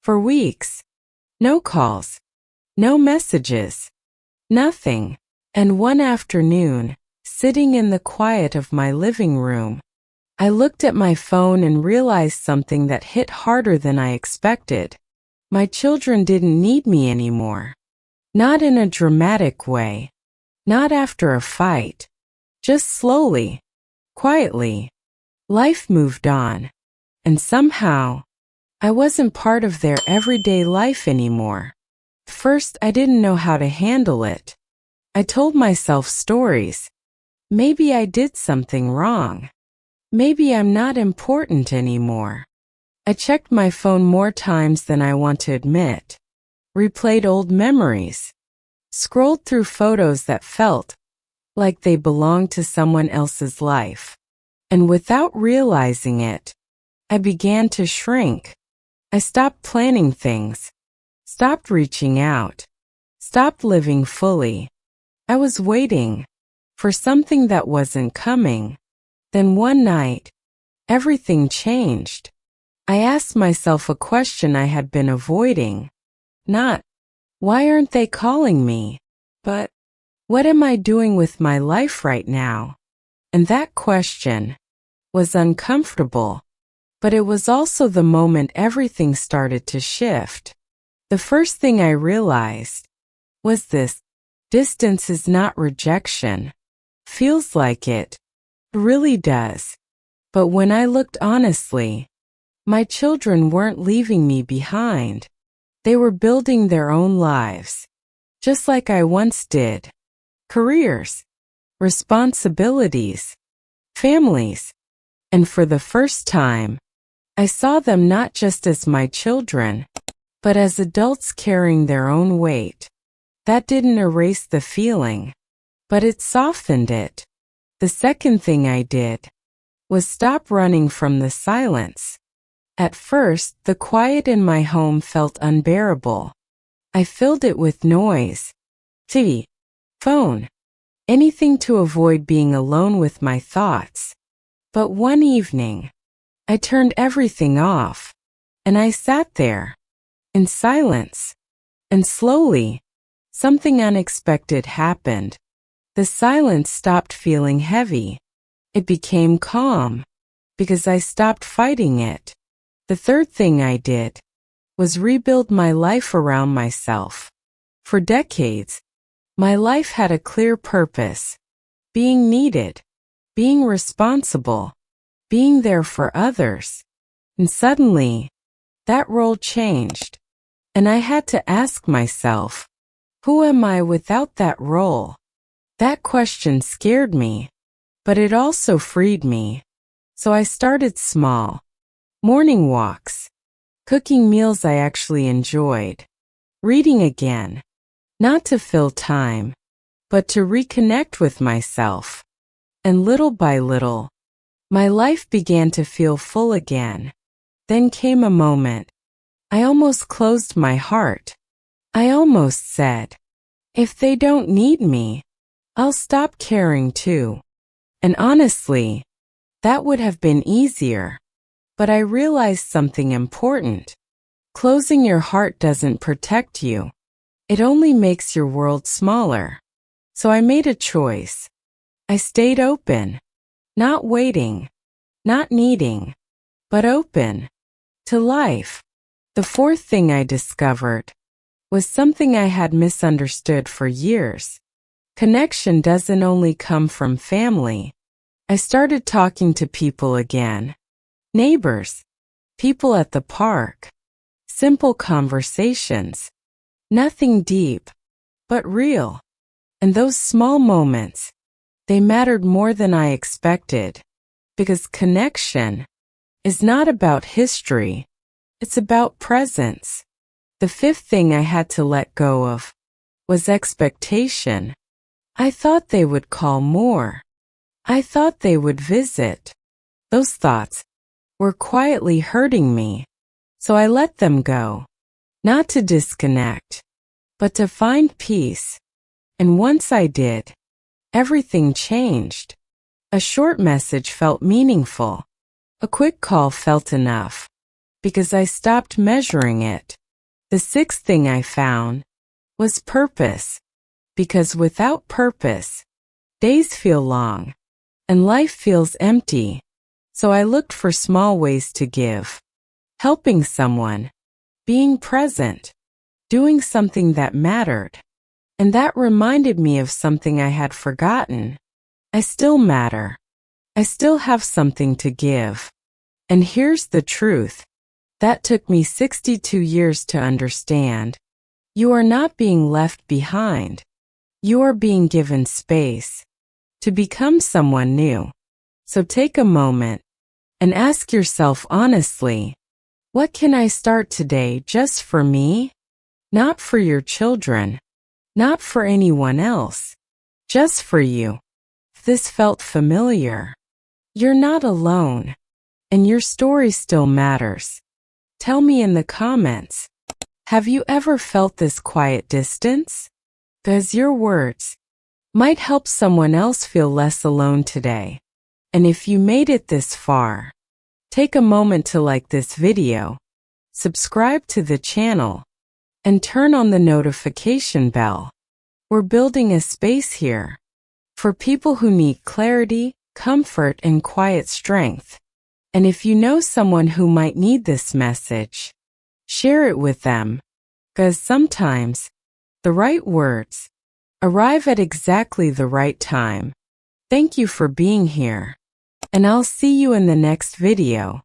For weeks. No calls. No messages. Nothing. And one afternoon, sitting in the quiet of my living room, I looked at my phone and realized something that hit harder than I expected. My children didn't need me anymore. Not in a dramatic way. Not after a fight. Just slowly. Quietly. Life moved on. And somehow, I wasn't part of their everyday life anymore. First, I didn't know how to handle it. I told myself stories. Maybe I did something wrong. Maybe I'm not important anymore. I checked my phone more times than I want to admit. Replayed old memories. Scrolled through photos that felt like they belonged to someone else's life. And without realizing it, I began to shrink. I stopped planning things. Stopped reaching out. Stopped living fully. I was waiting for something that wasn't coming. Then one night, everything changed. I asked myself a question I had been avoiding. Not, why aren't they calling me? But, what am I doing with my life right now? And that question was uncomfortable. But it was also the moment everything started to shift. The first thing I realized was this: distance is not rejection. Feels like it. Really does. But when I looked honestly, my children weren't leaving me behind. They were building their own lives, just like I once did. Careers, responsibilities, families. And for the first time, I saw them not just as my children, but as adults carrying their own weight. That didn't erase the feeling, but it softened it. The second thing I did was stop running from the silence. At first, the quiet in my home felt unbearable. I filled it with noise, TV, phone, anything to avoid being alone with my thoughts. But one evening, I turned everything off, and I sat there, in silence. And slowly, something unexpected happened. The silence stopped feeling heavy. It became calm, because I stopped fighting it. The third thing I did was rebuild my life around myself. For decades, my life had a clear purpose: being needed, being responsible, being there for others. And suddenly, that role changed. And I had to ask myself, who am I without that role? That question scared me, but it also freed me. So I started small. Morning walks. Cooking meals I actually enjoyed. Reading again. Not to fill time, but to reconnect with myself. And little by little, my life began to feel full again. Then came a moment. I almost closed my heart. I almost said, if they don't need me, I'll stop caring too. And honestly, that would have been easier. But I realized something important. Closing your heart doesn't protect you. It only makes your world smaller. So I made a choice. I stayed open. Not waiting. Not needing. But open. To life. The fourth thing I discovered was something I had misunderstood for years. Connection doesn't only come from family. I started talking to people again. Neighbors. People at the park. Simple conversations. Nothing deep, but real. And those small moments, they mattered more than I expected. Because connection is not about history. It's about presence. The fifth thing I had to let go of was expectation. I thought they would call more. I thought they would visit. Those thoughts were quietly hurting me. So I let them go. Not to disconnect, but to find peace. And once I did, everything changed. A short message felt meaningful. A quick call felt enough. because I stopped measuring it. The sixth thing I found was purpose, because without purpose, days feel long and life feels empty. So I looked for small ways to give, helping someone, being present, doing something that mattered. And that reminded me of something I had forgotten. I still matter. I still have something to give. And here's the truth. That took me 62 years to understand. You are not being left behind. You are being given space to become someone new. So take a moment and ask yourself honestly, what can I start today just for me? Not for your children, not for anyone else, just for you. If this felt familiar, you're not alone, and your story still matters. Tell me in the comments, have you ever felt this quiet distance? Because your words might help someone else feel less alone today. And if you made it this far, take a moment to like this video, subscribe to the channel, and turn on the notification bell. We're building a space here for people who need clarity, comfort, and quiet strength. And if you know someone who might need this message, share it with them, because sometimes the right words arrive at exactly the right time. Thank you for being here, and I'll see you in the next video.